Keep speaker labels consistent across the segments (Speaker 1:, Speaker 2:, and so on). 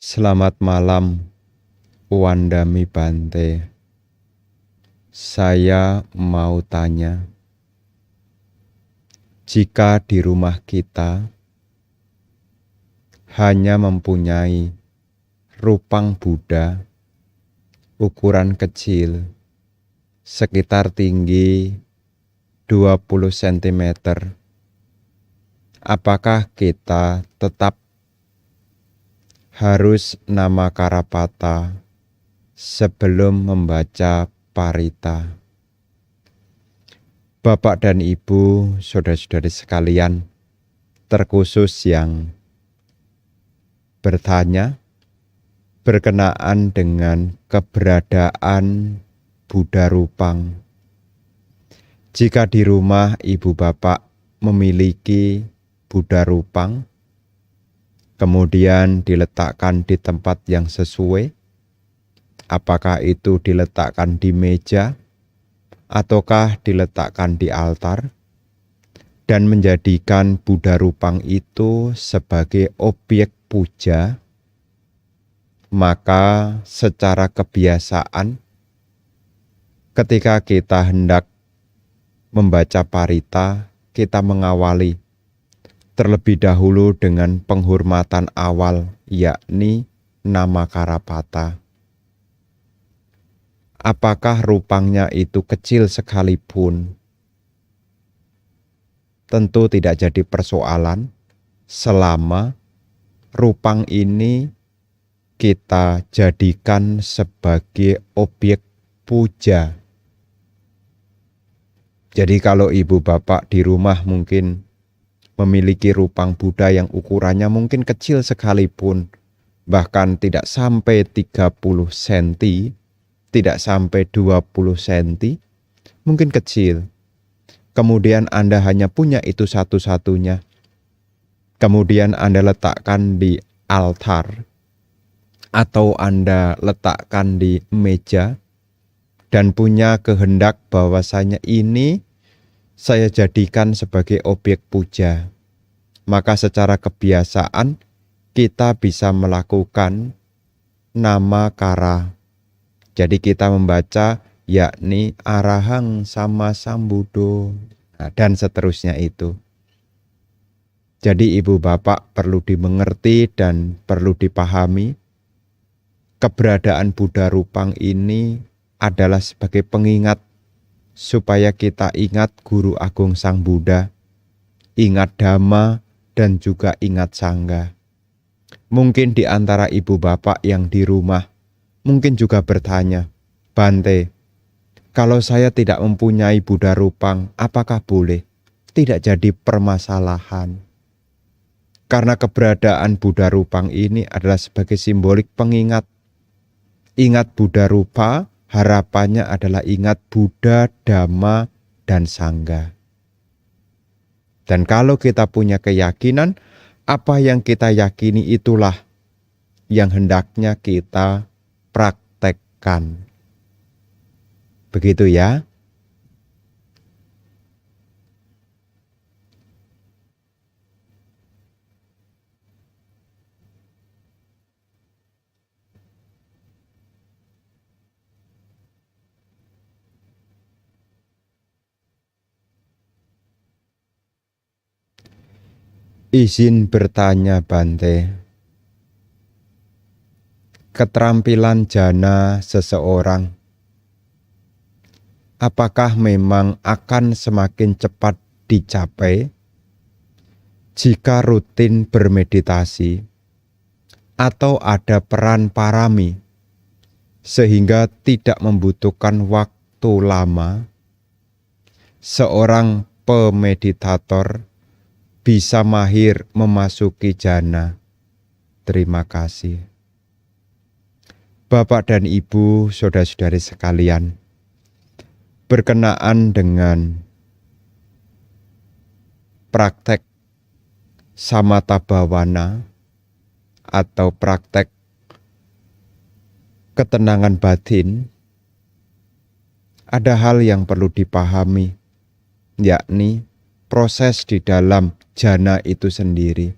Speaker 1: Selamat malam, Wandami Bante. Saya mau tanya, jika di rumah kita hanya mempunyai rupang Buddha ukuran kecil, sekitar tinggi 20 cm, apakah kita tetap harus nama Karapata sebelum membaca parita? Bapak dan Ibu, saudara-saudari sekalian, terkhusus yang bertanya berkenaan dengan keberadaan Buddha Rupang. Jika di rumah Ibu Bapak memiliki Buddha Rupang, kemudian diletakkan di tempat yang sesuai, apakah itu diletakkan di meja ataukah diletakkan di altar, dan menjadikan Buddha Rupang itu sebagai objek puja, maka secara kebiasaan ketika kita hendak membaca parita, kita mengawali terlebih dahulu dengan penghormatan awal, yakni nama Karapata. Apakah rupangnya itu kecil sekalipun, tentu tidak jadi persoalan selama rupang ini kita jadikan sebagai objek puja. Jadi kalau ibu bapak di rumah mungkin memiliki rupang Buddha yang ukurannya mungkin kecil sekalipun, bahkan tidak sampai 30 cm, tidak sampai 20 cm, mungkin kecil. Kemudian Anda hanya punya itu satu-satunya. Kemudian Anda letakkan di altar, atau Anda letakkan di meja, dan punya kehendak bahwasanya ini saya jadikan sebagai objek puja, maka secara kebiasaan kita bisa melakukan nama Kara. Jadi kita membaca yakni Arahang Sama Sambuddho, dan seterusnya itu. Jadi ibu bapak perlu dimengerti dan perlu dipahami, keberadaan Buddha Rupang ini adalah sebagai pengingat supaya kita ingat Guru Agung Sang Buddha, ingat Dhamma, dan juga ingat Sangha. Mungkin di antara ibu bapak yang di rumah mungkin juga bertanya, Bante, kalau saya tidak mempunyai Buddha Rupang, apakah boleh? Tidak jadi permasalahan. Karena keberadaan Buddha Rupang ini adalah sebagai simbolik pengingat. Ingat Buddha Rupa, harapannya adalah ingat Buddha, Dhamma, dan Sangha. Dan kalau kita punya keyakinan, apa yang kita yakini itulah yang hendaknya kita praktekkan. Begitu ya. Izin bertanya Bante, keterampilan jana seseorang, apakah memang akan semakin cepat dicapai jika rutin bermeditasi, atau ada peran parami sehingga tidak membutuhkan waktu lama seorang pemeditator bisa mahir memasuki jana? Terima kasih. Bapak dan Ibu, saudara-saudari sekalian, berkenaan dengan praktek samatha bhavana atau praktek ketenangan batin, ada hal yang perlu dipahami, yakni proses di dalam jana itu sendiri.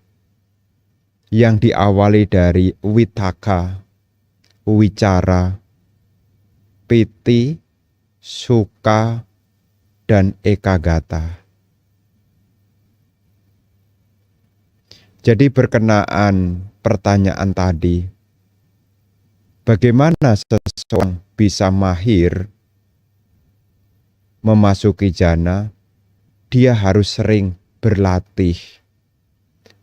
Speaker 1: yang diawali dari Witaka, Wicara, Piti, Suka, dan Ekagata. Jadi berkenaan pertanyaan tadi, bagaimana seseorang bisa mahir memasuki jana? Dia harus sering berlatih.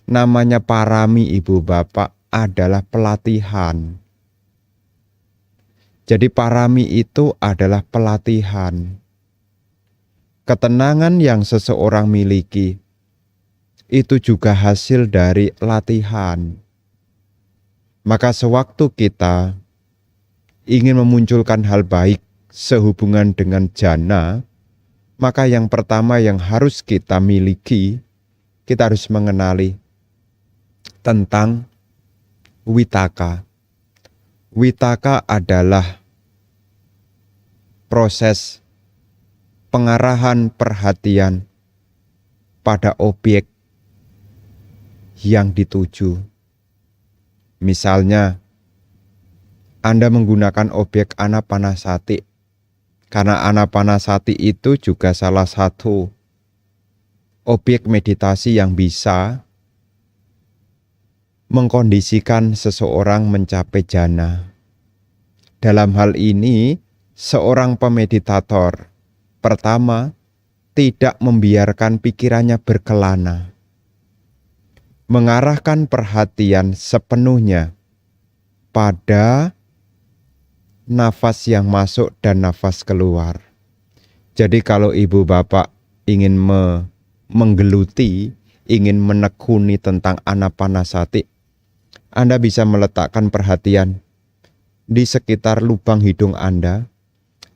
Speaker 1: Namanya parami, ibu bapak, adalah pelatihan. Jadi parami itu adalah pelatihan. Ketenangan yang seseorang miliki itu juga hasil dari latihan. Maka sewaktu kita ingin memunculkan hal baik sehubungan dengan jana, maka yang pertama yang harus kita miliki, kita harus mengenali tentang Witaka. Witaka adalah proses pengarahan perhatian pada objek yang dituju. Misalnya, Anda menggunakan objek anapanasati, karena anapanasati itu juga salah satu objek meditasi yang bisa mengkondisikan seseorang mencapai jana. Dalam hal ini, seorang pemeditator pertama tidak membiarkan pikirannya berkelana, mengarahkan perhatian sepenuhnya pada nafas yang masuk dan nafas keluar. Jadi kalau ibu bapak ingin menggeluti, ingin menekuni tentang anapanasati, Anda bisa meletakkan perhatian di sekitar lubang hidung Anda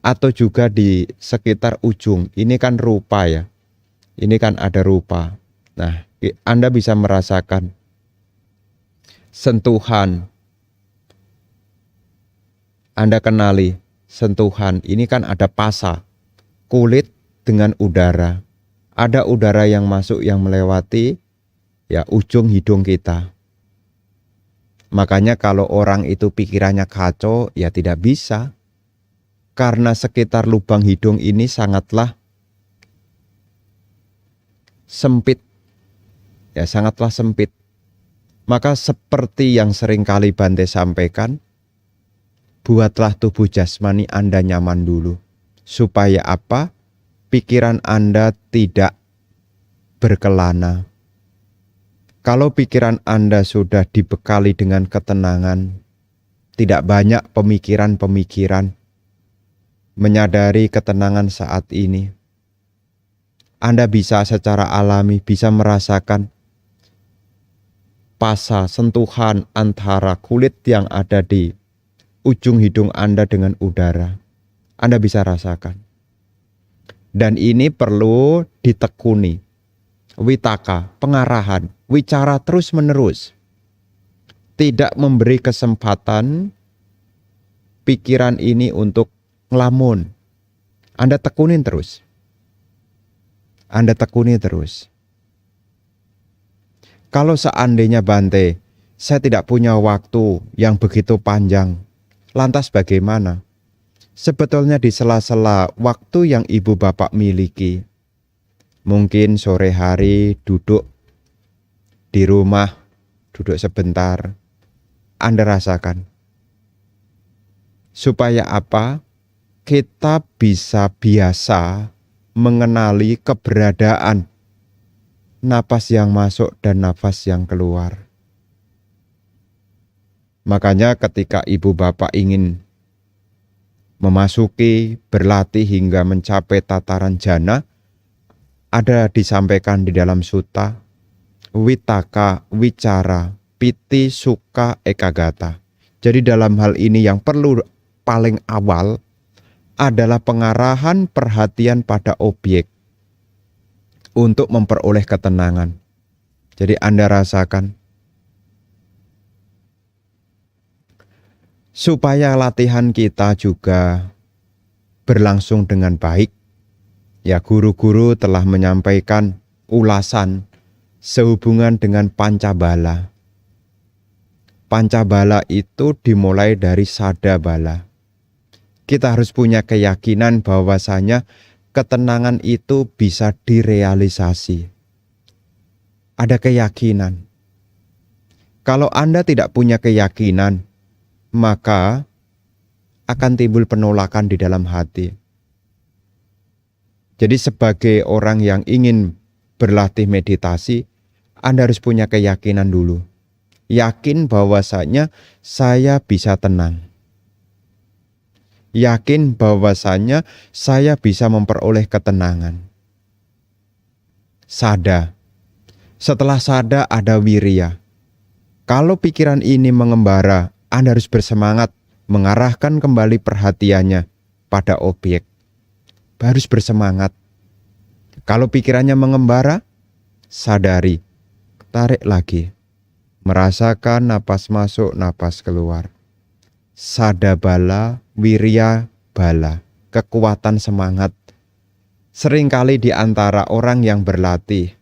Speaker 1: atau juga di sekitar ujung. Ini kan rupa ya. Ini kan ada rupa. Nah, Anda bisa merasakan sentuhan. Anda kenali sentuhan. Ini kan ada pasa, kulit dengan udara. Ada udara yang masuk yang melewati ya ujung hidung kita. Makanya kalau orang itu pikirannya kacau, ya tidak bisa. Karena sekitar lubang hidung ini sangatlah sempit. Ya, sangatlah sempit. Maka seperti yang sering kali Bante sampaikan, buatlah tubuh jasmani Anda nyaman dulu. Supaya apa? Pikiran Anda tidak berkelana. Kalau pikiran Anda sudah dibekali dengan ketenangan, tidak banyak pemikiran-pemikiran, menyadari ketenangan saat ini, Anda bisa secara alami bisa merasakan pasa, sentuhan antara kulit yang ada di ujung hidung Anda dengan udara. Anda bisa rasakan. Dan ini perlu ditekuni. Witaka, pengarahan, wicara terus-menerus. Tidak memberi kesempatan pikiran ini untuk ngelamun. Anda tekunin terus. Anda tekuni terus. Kalau seandainya Bante, saya tidak punya waktu yang begitu panjang, lantas bagaimana? Sebetulnya di sela-sela waktu yang ibu bapak miliki, mungkin sore hari duduk di rumah, duduk sebentar, Anda rasakan. Supaya apa? Kita bisa biasa mengenali keberadaan napas yang masuk dan napas yang keluar. Makanya ketika ibu bapak ingin memasuki, berlatih hingga mencapai tataran jana, ada disampaikan di dalam sutta, Witaka, Wicara, Piti, Suka, Ekagata. Jadi dalam hal ini yang perlu paling awal adalah pengarahan perhatian pada objek untuk memperoleh ketenangan. Jadi Anda rasakan. Supaya latihan kita juga berlangsung dengan baik, ya guru-guru telah menyampaikan ulasan sehubungan dengan pancabala. Pancabala itu dimulai dari sadabala. Kita harus punya keyakinan bahwasanya ketenangan itu bisa direalisasi. Ada keyakinan. Kalau Anda tidak punya keyakinan, maka akan timbul penolakan di dalam hati. Jadi sebagai orang yang ingin berlatih meditasi, Anda harus punya keyakinan dulu. Yakin bahwasanya saya bisa tenang. Yakin bahwasanya saya bisa memperoleh ketenangan. Sada. Setelah sada ada wirya. Kalau pikiran ini mengembara, Anda harus bersemangat mengarahkan kembali perhatiannya pada objek. Harus bersemangat. Kalau pikirannya mengembara, sadari, tarik lagi. Merasakan napas masuk, napas keluar. Sadabala, wirya bala, kekuatan semangat. Seringkali di antara orang yang berlatih,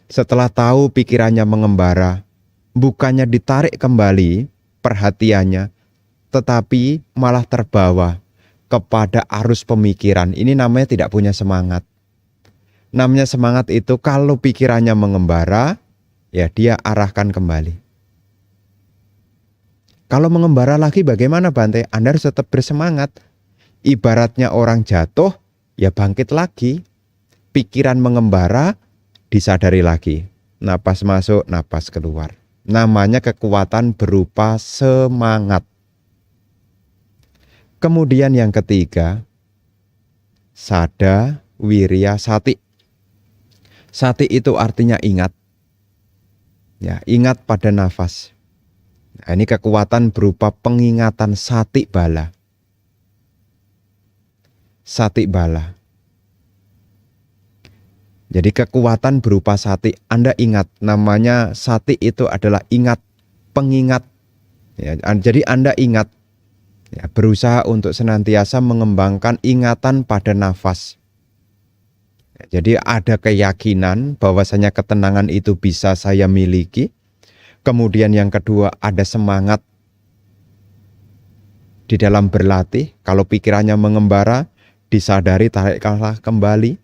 Speaker 1: setelah tahu pikirannya mengembara, bukannya ditarik kembali perhatiannya, tetapi malah terbawa kepada arus pemikiran. Ini namanya tidak punya semangat. Namanya semangat itu kalau pikirannya mengembara, ya dia arahkan kembali. Kalau mengembara lagi bagaimana Bante? Anda harus tetap bersemangat. Ibaratnya orang jatuh, ya bangkit lagi. Pikiran mengembara, disadari lagi. Napas masuk, napas keluar. Namanya kekuatan berupa semangat. Kemudian yang ketiga, sada, wirya, sati. Sati itu artinya ingat. Ya, ingat pada nafas. Nah, ini kekuatan berupa pengingatan sati bala. Sati bala. Jadi kekuatan berupa sati, Anda ingat, namanya sati itu adalah ingat, pengingat. Ya, jadi Anda ingat, ya, berusaha untuk senantiasa mengembangkan ingatan pada nafas. Ya, jadi ada keyakinan bahwasanya ketenangan itu bisa saya miliki. Kemudian yang kedua ada semangat di dalam berlatih. Kalau pikirannya mengembara, disadari, tariklah kembali.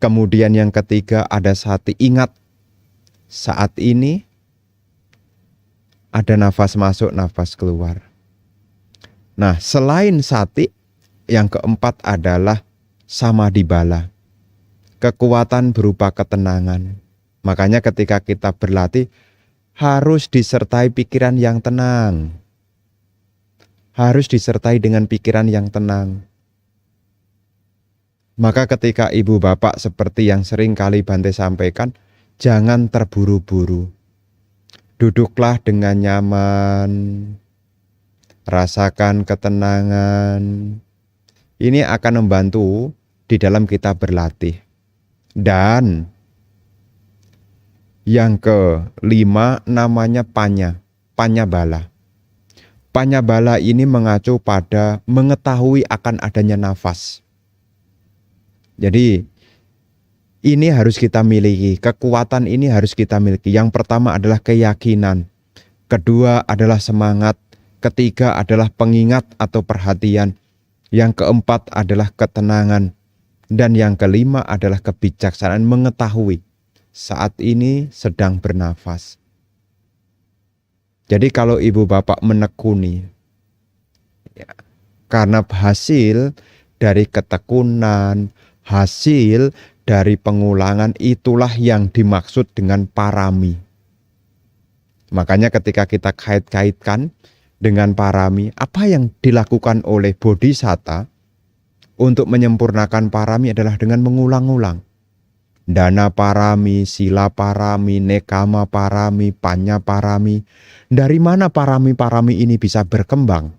Speaker 1: Kemudian yang ketiga ada sati, ingat saat ini ada nafas masuk, nafas keluar. Nah, selain sati, yang keempat adalah samadhibala. Kekuatan berupa ketenangan. Makanya ketika kita berlatih harus disertai pikiran yang tenang. Harus disertai dengan pikiran yang tenang. Maka ketika ibu bapak seperti yang sering kali Bante sampaikan, jangan terburu-buru. Duduklah dengan nyaman, rasakan ketenangan. Ini akan membantu di dalam kita berlatih. Dan yang kelima namanya panyabala. Panyabala ini mengacu pada mengetahui akan adanya nafas. Jadi ini harus kita miliki, kekuatan ini harus kita miliki. Yang pertama adalah keyakinan, kedua adalah semangat, ketiga adalah pengingat atau perhatian, yang keempat adalah ketenangan, dan yang kelima adalah kebijaksanaan mengetahui saat ini sedang bernafas. Jadi kalau ibu bapak menekuni, ya, karena hasil dari ketekunan, hasil dari pengulangan itulah yang dimaksud dengan parami. Makanya ketika kita kait-kaitkan dengan parami, apa yang dilakukan oleh bodhisatta untuk menyempurnakan parami adalah dengan mengulang-ulang. Dana parami, sila parami, nekama parami, panya parami. Dari mana parami-parami ini bisa berkembang?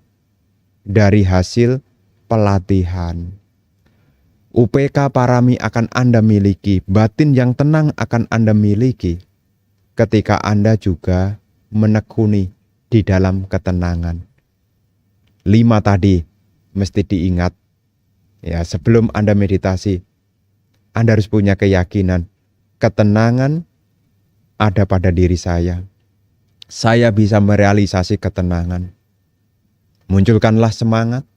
Speaker 1: Dari hasil pelatihan. UPK parami akan Anda miliki, batin yang tenang akan Anda miliki ketika Anda juga menekuni di dalam ketenangan. 5 tadi mesti diingat. Ya, sebelum Anda meditasi, Anda harus punya keyakinan ketenangan ada pada diri saya. saya bisa merealisasi ketenangan. Munculkanlah semangat,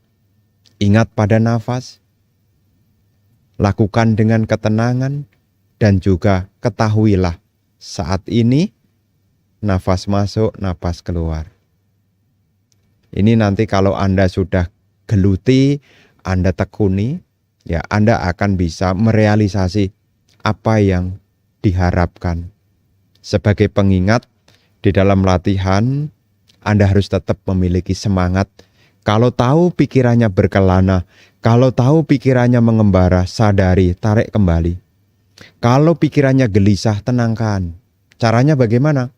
Speaker 1: ingat pada nafas, lakukan dengan ketenangan, dan juga ketahuilah saat ini nafas masuk, nafas keluar. Ini nanti kalau Anda sudah geluti, Anda tekuni, ya Anda akan bisa merealisasi apa yang diharapkan. Sebagai pengingat, di dalam latihan, Anda harus tetap memiliki semangat. Kalau tahu pikirannya berkelana, kalau tahu pikirannya mengembara, sadari, tarik kembali. Kalau pikirannya gelisah, tenangkan. Caranya bagaimana?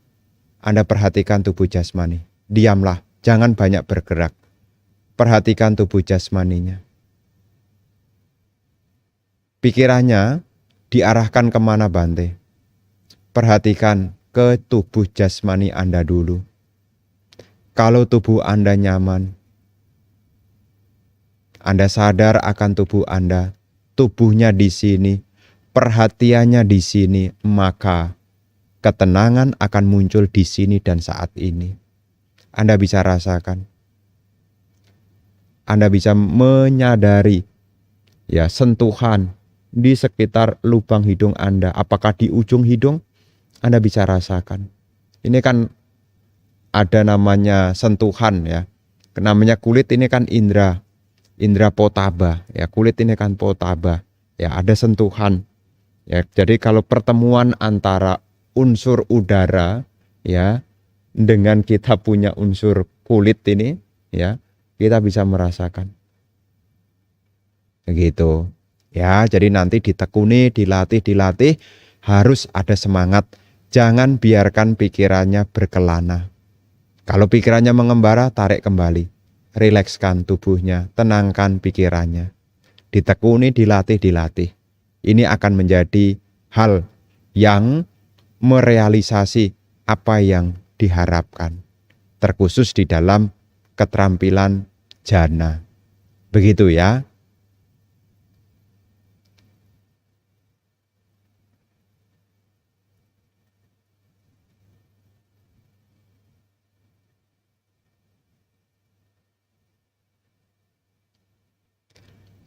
Speaker 1: Anda perhatikan tubuh jasmani. Diamlah, jangan banyak bergerak. Perhatikan tubuh jasmaninya. Pikirannya diarahkan kemana, Bante? Perhatikan ke tubuh jasmani Anda dulu. Kalau tubuh Anda nyaman, Anda sadar akan tubuh Anda, tubuhnya di sini, perhatiannya di sini, maka ketenangan akan muncul di sini dan saat ini. Anda bisa rasakan. Anda bisa menyadari ya sentuhan di sekitar lubang hidung Anda. Apakah di ujung hidung? Anda bisa rasakan. Ini kan ada namanya sentuhan ya. Namanya kulit ini kan indra potaba ya. Kulit ini kan potaba. Ya, ada sentuhan. Ya, jadi kalau pertemuan antara unsur udara ya dengan kita punya unsur kulit ini ya, kita bisa merasakan. Begitu. Ya, jadi nanti ditekuni, dilatih, harus ada semangat. Jangan biarkan pikirannya berkelana. Kalau pikirannya mengembara, tarik kembali. Rilekskan tubuhnya, tenangkan pikirannya. Ditekuni, dilatih. Ini akan menjadi hal yang merealisasi apa yang diharapkan. Terkhusus di dalam keterampilan jana. Begitu ya.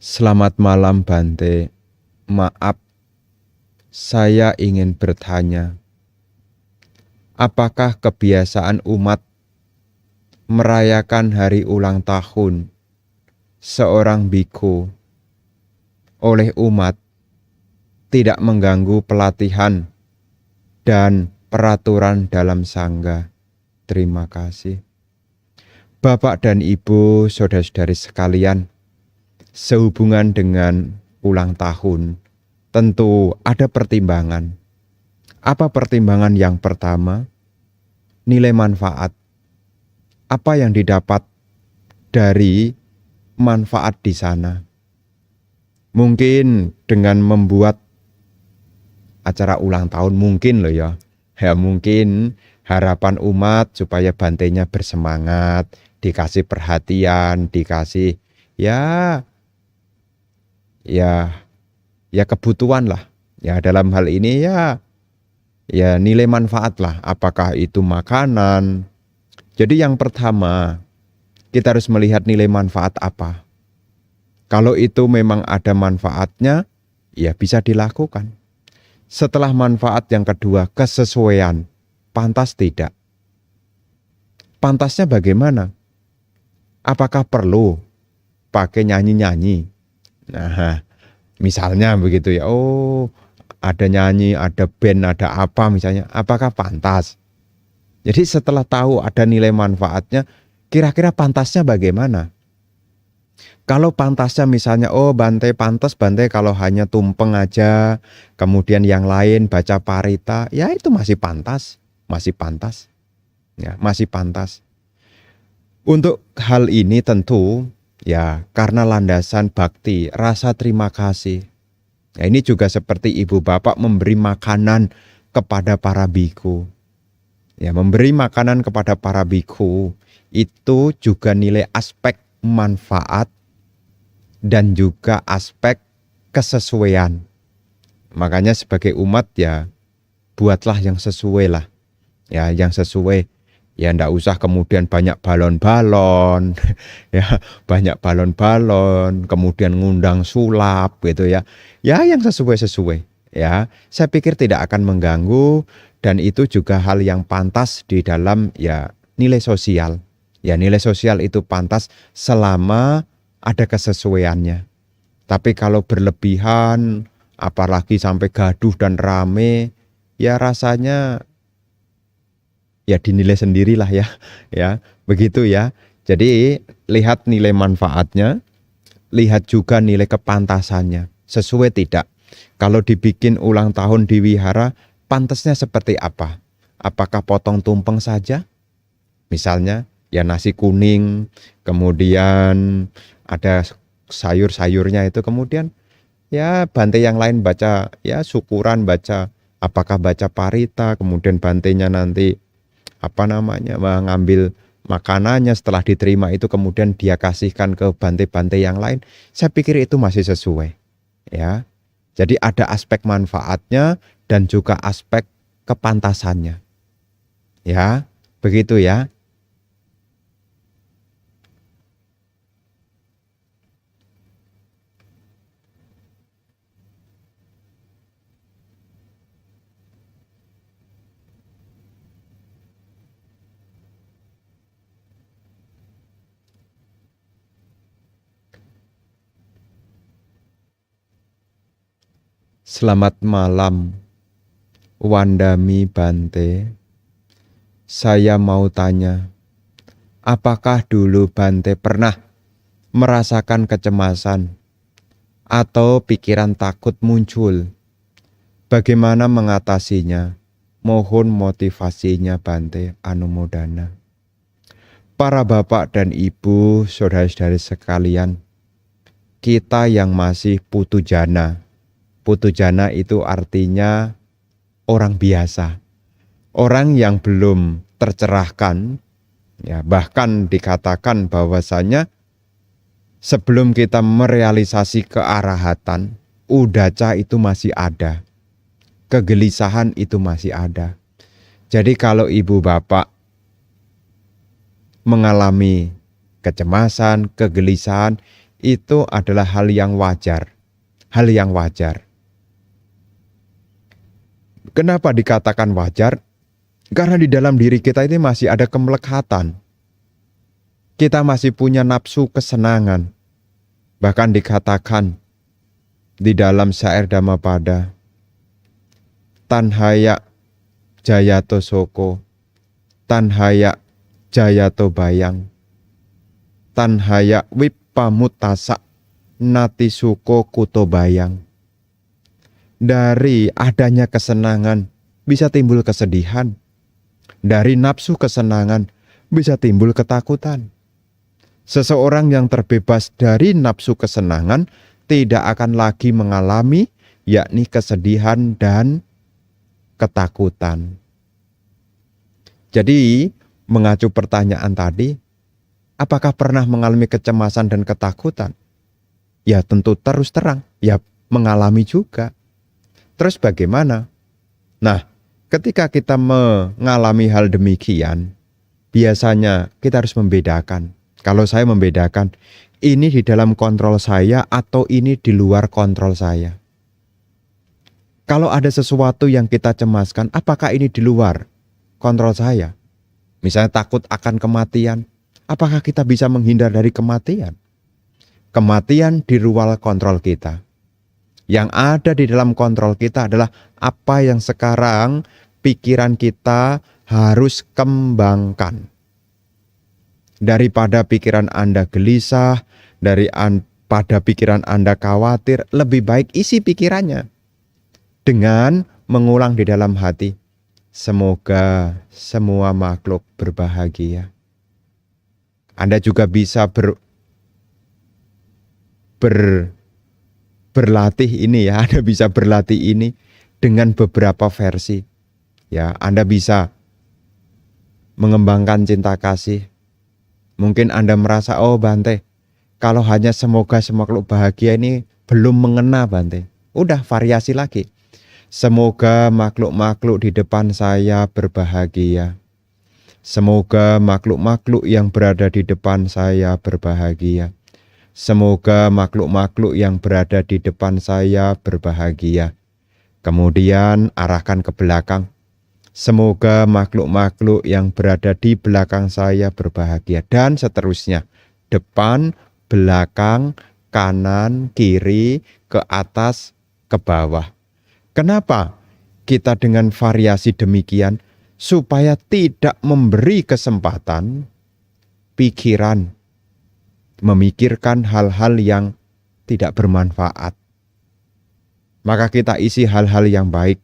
Speaker 1: Selamat malam, Bante. Maaf, saya ingin bertanya. Apakah kebiasaan umat merayakan hari ulang tahun seorang biku oleh umat tidak mengganggu pelatihan dan peraturan dalam sangga? Terima kasih. Bapak dan Ibu, saudara-saudari sekalian, sehubungan dengan ulang tahun, tentu ada pertimbangan. Apa pertimbangan yang pertama? Nilai manfaat. Apa yang didapat dari manfaat di sana? Mungkin dengan membuat acara ulang tahun, mungkin loh ya. Ya mungkin harapan umat supaya bantenya bersemangat, dikasih perhatian, dikasih ya kebutuhan lah. Ya dalam hal ini ya nilai manfaat lah. Apakah itu makanan? Jadi yang pertama kita harus melihat nilai manfaat apa. Kalau itu memang ada manfaatnya, ya bisa dilakukan. Setelah manfaat yang kedua, kesesuaian. Pantas tidak? Pantasnya bagaimana? Apakah perlu pakai nyanyi-nyanyi? Nah, misalnya begitu ya. Oh, ada nyanyi, ada band, ada apa misalnya. Apakah pantas? Jadi setelah tahu ada nilai manfaatnya, kira-kira pantasnya bagaimana? Kalau pantasnya misalnya, oh Bante pantas Bante kalau hanya tumpeng aja, kemudian yang lain baca parita, ya itu masih pantas. Ya, masih pantas. Untuk hal ini tentu ya karena landasan bakti, rasa terima kasih. Ya, ini juga seperti ibu bapak memberi makanan kepada para biku. Ya, memberi makanan kepada para biku itu juga nilai aspek manfaat dan juga aspek kesesuaian. Makanya sebagai umat ya buatlah yang sesuai lah. Ya, yang sesuai. Ya ndak usah kemudian banyak balon-balon, ya banyak balon-balon, kemudian ngundang sulap gitu ya. Ya yang sesuai-sesuai. Ya, saya pikir tidak akan mengganggu dan itu juga hal yang pantas di dalam ya nilai sosial. Ya nilai sosial itu pantas selama ada kesesuaiannya. Tapi kalau berlebihan, apalagi sampai gaduh dan rame, ya rasanya ya dinilai sendirilah ya, ya begitu ya. Jadi lihat nilai manfaatnya, lihat juga nilai kepantasannya, sesuai tidak. Kalau dibikin ulang tahun di wihara, pantasnya seperti apa? Apakah potong tumpeng saja? Misalnya ya nasi kuning, kemudian ada sayur-sayurnya itu, kemudian ya Bante yang lain baca ya syukuran, baca apakah baca parita, kemudian Bantenya nanti apa namanya mengambil makanannya setelah diterima itu kemudian dia kasihkan ke Bante-Bante yang lain. Saya pikir itu masih sesuai ya. Jadi ada aspek manfaatnya dan juga aspek kepantasannya. Ya, begitu ya. Selamat malam, Wandami Bante. Saya mau tanya, apakah dulu Bante pernah merasakan kecemasan atau pikiran takut muncul? Bagaimana mengatasinya? Mohon motivasinya Bante Anumodana. Para bapak dan ibu, saudara-saudari sekalian, kita yang masih putujana. Putujana itu artinya orang biasa. Orang yang belum tercerahkan, ya bahkan dikatakan bahwasanya sebelum kita merealisasi kearahatan, udaca itu masih ada. Kegelisahan itu masih ada. Jadi kalau ibu bapak mengalami kecemasan, kegelisahan, itu adalah hal yang wajar. Hal yang wajar. Kenapa dikatakan wajar? Karena di dalam diri kita ini masih ada kemelekatan. Kita masih punya nafsu kesenangan. Bahkan dikatakan di dalam syair Dhammapada, Tanhaya Jayato Soko, Tanhaya Jayato Bayang, Tanhaya Wipamutasa Nati Suko Kuto Bayang. Dari adanya kesenangan bisa timbul kesedihan. Dari nafsu kesenangan bisa timbul ketakutan. Seseorang yang terbebas dari nafsu kesenangan tidak akan lagi mengalami yakni kesedihan dan ketakutan. Jadi mengacu pertanyaan tadi, apakah pernah mengalami kecemasan dan ketakutan? Ya tentu terus terang, ya mengalami juga. Terus bagaimana? Nah, ketika kita mengalami hal demikian, biasanya kita harus membedakan. Kalau saya membedakan, ini di dalam kontrol saya atau ini di luar kontrol saya. Kalau ada sesuatu yang kita cemaskan, apakah ini di luar kontrol saya? Misalnya takut akan kematian, apakah kita bisa menghindar dari kematian? Kematian di luar kontrol kita. Yang ada di dalam kontrol kita adalah apa yang sekarang pikiran kita harus kembangkan. Daripada pikiran Anda gelisah, daripada pikiran Anda khawatir, lebih baik isi pikirannya dengan mengulang di dalam hati, semoga semua makhluk berbahagia. Anda juga bisa berlatih ini ya, Anda bisa berlatih ini dengan beberapa versi. Ya, Anda bisa mengembangkan cinta kasih. Mungkin Anda merasa, oh Bante, kalau hanya semoga semua makhluk bahagia ini belum mengena Bante. Udah variasi lagi. Semoga makhluk-makhluk di depan saya berbahagia. Semoga makhluk-makhluk yang berada di depan saya berbahagia. Semoga makhluk-makhluk yang berada di depan saya berbahagia. Kemudian arahkan ke belakang. Semoga makhluk-makhluk yang berada di belakang saya berbahagia. Dan seterusnya. Depan, belakang, kanan, kiri, ke atas, ke bawah. Kenapa kita dengan variasi demikian? Supaya tidak memberi kesempatan pikiran memikirkan hal-hal yang tidak bermanfaat. Maka kita isi hal-hal yang baik.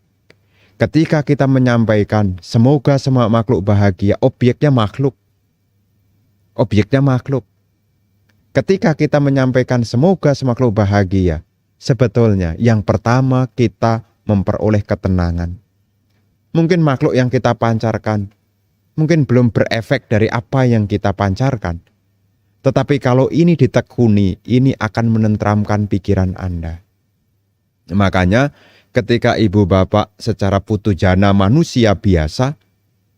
Speaker 1: Ketika kita menyampaikan semoga semua makhluk bahagia, objeknya makhluk. Objeknya makhluk. Ketika kita menyampaikan semoga semua makhluk bahagia, sebetulnya yang pertama kita memperoleh ketenangan. Mungkin makhluk yang kita pancarkan mungkin belum berefek dari apa yang kita pancarkan. Tetapi kalau ini ditekuni, ini akan menenteramkan pikiran Anda. Makanya ketika ibu bapak secara putu jana manusia biasa,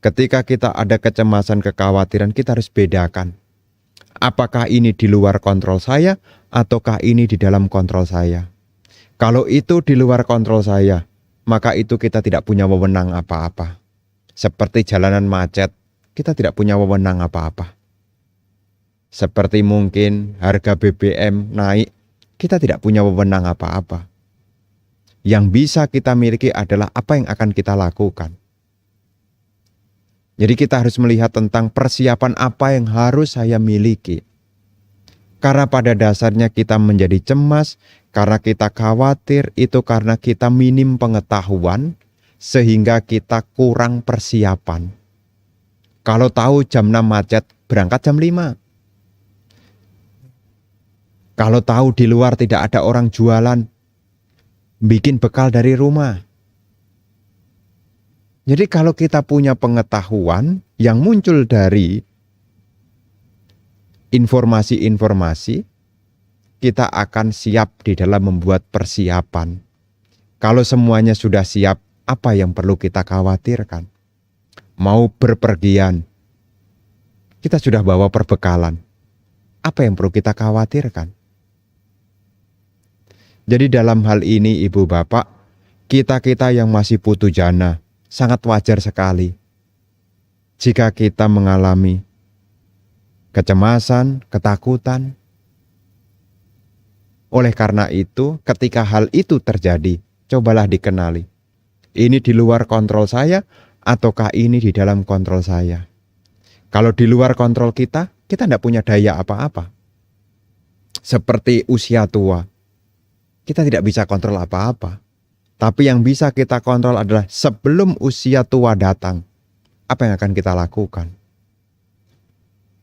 Speaker 1: ketika kita ada kecemasan, kekhawatiran, kita harus bedakan. Apakah ini di luar kontrol saya ataukah ini di dalam kontrol saya? Kalau itu di luar kontrol saya, maka itu kita tidak punya wewenang apa-apa. Seperti jalanan macet, kita tidak punya wewenang apa-apa. Seperti mungkin harga BBM naik, kita tidak punya wewenang apa-apa. Yang bisa kita miliki adalah apa yang akan kita lakukan. Jadi kita harus melihat tentang persiapan apa yang harus saya miliki. Karena pada dasarnya kita menjadi cemas, karena kita khawatir, itu karena kita minim pengetahuan, sehingga kita kurang persiapan. Kalau tahu jam 6 macet, berangkat jam 5. Kalau tahu di luar tidak ada orang jualan, bikin bekal dari rumah. Jadi kalau kita punya pengetahuan yang muncul dari informasi-informasi, kita akan siap di dalam membuat persiapan. Kalau semuanya sudah siap, apa yang perlu kita khawatirkan? Mau berpergian, kita sudah bawa perbekalan. Apa yang perlu kita khawatirkan? Jadi dalam hal ini ibu bapak, kita-kita yang masih putu jana, sangat wajar sekali jika kita mengalami kecemasan, ketakutan. Oleh karena itu, ketika hal itu terjadi, cobalah dikenali. Ini di luar kontrol saya, ataukah ini di dalam kontrol saya? Kalau di luar kontrol kita tidak punya daya apa-apa. Seperti usia tua, kita tidak bisa kontrol apa-apa. Tapi yang bisa kita kontrol adalah sebelum usia tua datang, apa yang akan kita lakukan?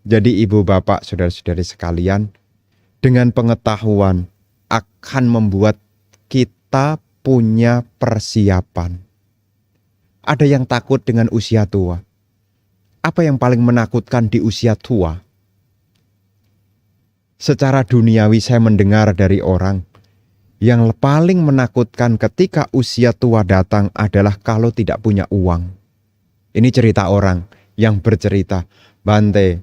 Speaker 1: Jadi ibu bapak, saudara-saudari sekalian, dengan pengetahuan akan membuat kita punya persiapan. Ada yang takut dengan usia tua. Apa yang paling menakutkan di usia tua? Secara duniawi saya mendengar dari orang, yang paling menakutkan ketika usia tua datang adalah kalau tidak punya uang. Ini cerita orang yang bercerita, Bante,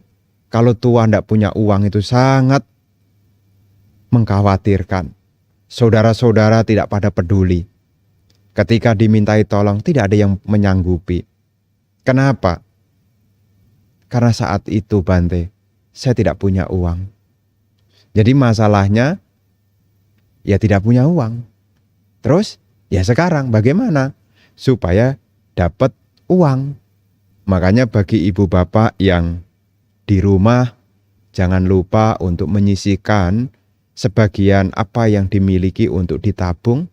Speaker 1: kalau tua tidak punya uang itu sangat mengkhawatirkan. Saudara-saudara tidak pada peduli. Ketika dimintai tolong tidak ada yang menyanggupi. Kenapa? Karena saat itu Bante, saya tidak punya uang. Jadi masalahnya, ya tidak punya uang. Terus, ya sekarang bagaimana? Supaya dapat uang. Makanya bagi ibu bapak yang di rumah, jangan lupa untuk menyisihkan sebagian apa yang dimiliki untuk ditabung.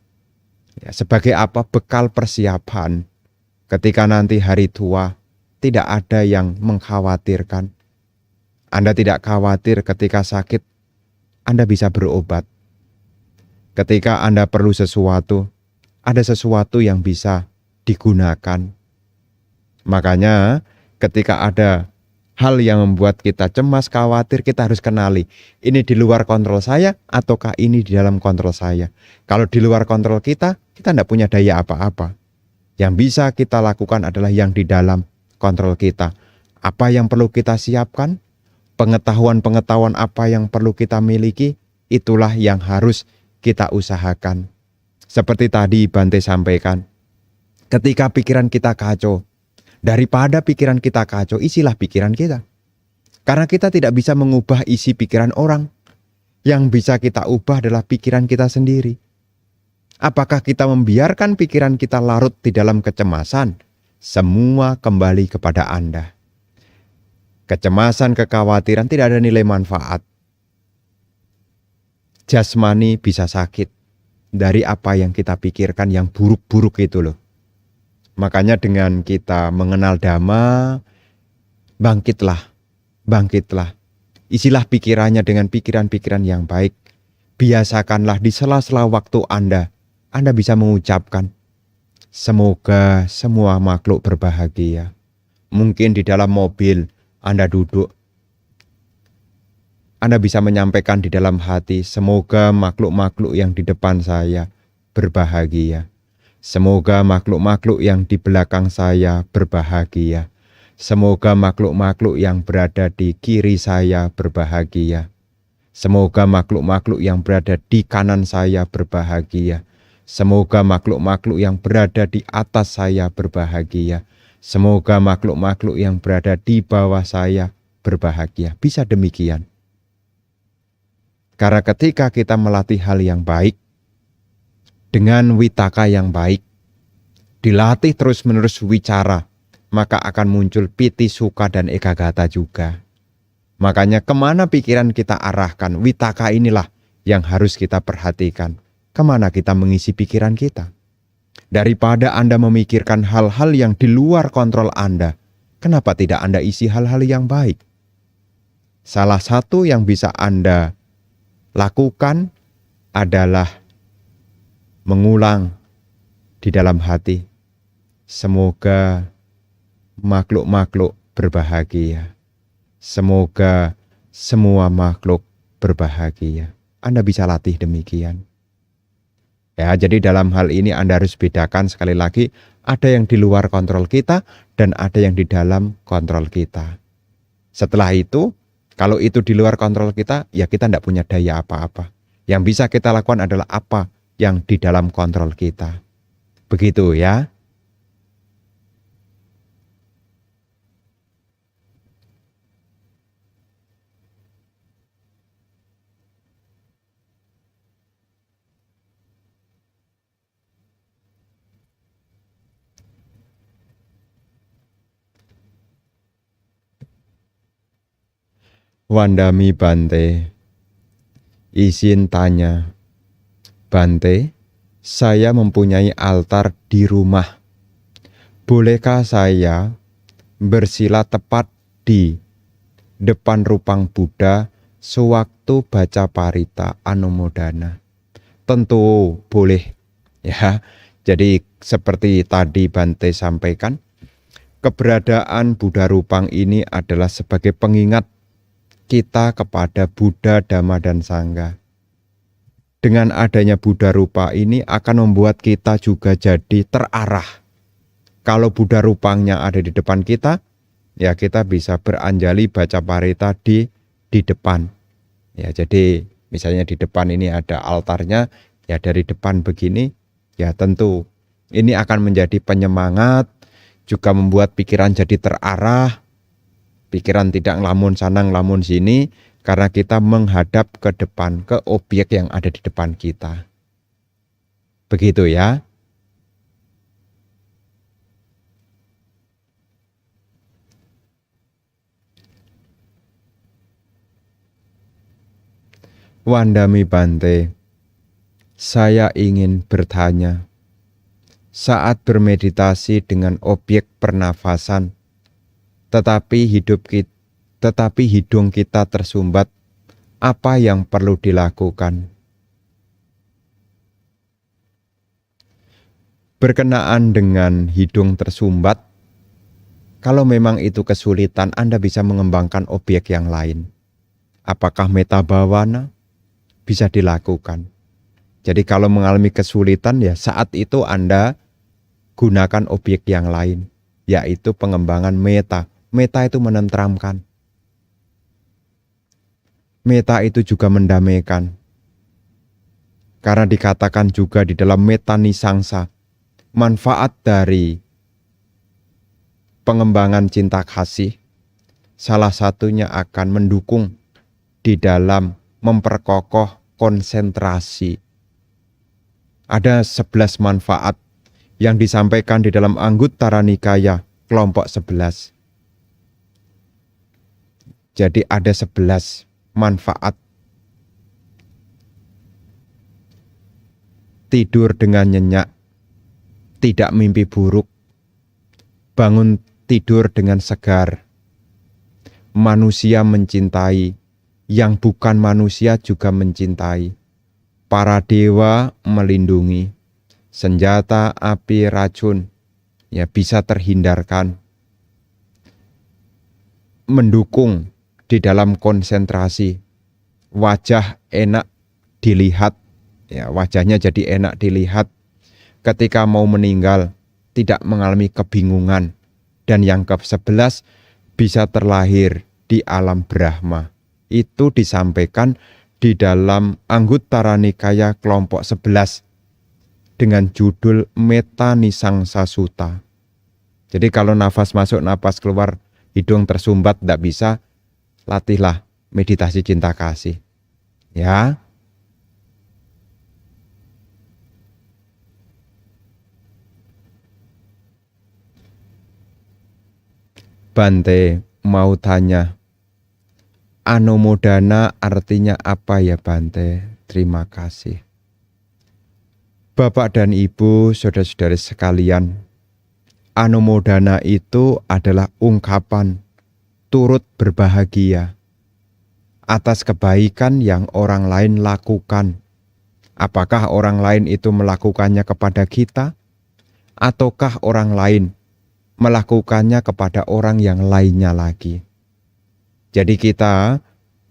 Speaker 1: Ya, sebagai apa? Bekal persiapan. Ketika nanti hari tua, tidak ada yang mengkhawatirkan. Anda tidak khawatir ketika sakit, Anda bisa berobat. Ketika Anda perlu sesuatu, ada sesuatu yang bisa digunakan. Makanya ketika ada hal yang membuat kita cemas, khawatir, kita harus kenali. Ini di luar kontrol saya ataukah ini di dalam kontrol saya? Kalau di luar kontrol kita tidak punya daya apa-apa. Yang bisa kita lakukan adalah yang di dalam kontrol kita. apa yang perlu kita siapkan, pengetahuan-pengetahuan apa yang perlu kita miliki, itulah yang harus kita usahakan. Seperti tadi Bante sampaikan, ketika pikiran kita kacau, daripada pikiran kita kacau, isilah pikiran kita. Karena kita tidak bisa mengubah isi pikiran orang. Yang bisa kita ubah adalah pikiran kita sendiri. Apakah kita membiarkan pikiran kita larut di dalam kecemasan? Semua kembali kepada Anda. Kecemasan, kekhawatiran tidak ada nilai manfaat. Jasmani bisa sakit dari apa yang kita pikirkan yang buruk-buruk itu loh. Makanya dengan kita mengenal Dhamma, bangkitlah. Isilah pikirannya dengan pikiran-pikiran yang baik. Biasakanlah di sela-sela waktu Anda bisa mengucapkan, semoga semua makhluk berbahagia. Mungkin di dalam mobil Anda duduk, Anda bisa menyampaikan di dalam hati, semoga makhluk-makhluk yang di depan saya berbahagia. Semoga makhluk-makhluk yang di belakang saya berbahagia. Semoga makhluk-makhluk yang berada di kiri saya berbahagia. Semoga makhluk-makhluk yang berada di kanan saya berbahagia. Semoga makhluk-makhluk yang berada di atas saya berbahagia. Semoga makhluk-makhluk yang berada di bawah saya berbahagia. Bisa demikian. Karena ketika kita melatih hal yang baik, dengan witaka yang baik, dilatih terus-menerus wicara, maka akan muncul piti, suka, dan ekagata juga. Makanya kemana pikiran kita arahkan, witaka inilah yang harus kita perhatikan. Kemana kita mengisi pikiran kita. Daripada Anda memikirkan hal-hal yang di luar kontrol Anda, kenapa tidak Anda isi hal-hal yang baik? Salah satu yang bisa Anda lakukan adalah mengulang di dalam hati, semoga makhluk-makhluk berbahagia. Semoga semua makhluk berbahagia. Anda bisa latih demikian. Ya, jadi dalam hal ini Anda harus bedakan sekali lagi, ada yang di luar kontrol kita dan ada yang di dalam kontrol kita. Setelah itu, kalau itu di luar kontrol kita, ya kita tidak punya daya apa-apa. Yang bisa kita lakukan adalah apa yang di dalam kontrol kita. Begitu ya. Wandami Bante, izin tanya. Bante, saya mempunyai altar di rumah. Bolehkah saya bersila tepat di depan rupang Buddha sewaktu baca parita anumodana? Tentu boleh ya. Jadi seperti tadi Bante sampaikan, keberadaan Buddha Rupang ini adalah sebagai pengingat kita kepada Buddha, Dhamma, dan Sangha. Dengan adanya Buddha Rupa ini akan membuat kita juga jadi terarah. Kalau Buddha Rupangnya ada di depan kita, ya kita bisa beranjali baca parita di depan. Ya, jadi misalnya di depan ini ada altarnya, ya dari depan begini, ya tentu ini akan menjadi penyemangat, juga membuat pikiran jadi terarah. Pikiran tidak ngelamun sana ngelamun sini, karena kita menghadap ke depan, ke objek yang ada di depan kita. Begitu ya. Wandami Bante, saya ingin bertanya, saat bermeditasi dengan objek pernafasan, tetapi hidung kita tersumbat, apa yang perlu dilakukan? Berkenaan dengan hidung tersumbat, kalau memang itu kesulitan, Anda bisa mengembangkan objek yang lain. Apakah metta bhavana? Bisa dilakukan. Jadi kalau mengalami kesulitan, ya saat itu Anda gunakan objek yang lain, yaitu pengembangan metta Metta itu menenteramkan. Metta itu juga mendamaikan. Karena dikatakan juga di dalam metta nisangsa, manfaat dari pengembangan cinta kasih, salah satunya akan mendukung di dalam memperkokoh konsentrasi. Ada 11 manfaat yang disampaikan di dalam Anguttara Nikaya kelompok 11. Jadi ada 11 manfaat. Tidur dengan nyenyak, tidak mimpi buruk, bangun tidur dengan segar, manusia mencintai, yang bukan manusia juga mencintai, para dewa melindungi, senjata api racun ya bisa terhindarkan, mendukung di dalam konsentrasi, wajah enak dilihat, ya wajahnya jadi enak dilihat, ketika mau meninggal tidak mengalami kebingungan, dan yang ke-11 bisa terlahir di alam Brahma. Itu disampaikan di dalam Anguttara Nikaya kelompok 11 dengan judul Metta Nisangsa Sutta. Jadi kalau nafas masuk, nafas keluar, hidung tersumbat tidak bisa, latihlah meditasi cinta kasih. Ya. Bante mau tanya, Anumodana artinya apa ya Bante? Terima kasih. Bapak dan Ibu, saudara-saudari sekalian, Anumodana itu adalah ungkapan turut berbahagia atas kebaikan yang orang lain lakukan. Apakah orang lain itu melakukannya kepada kita, ataukah orang lain melakukannya kepada orang yang lainnya lagi. Jadi kita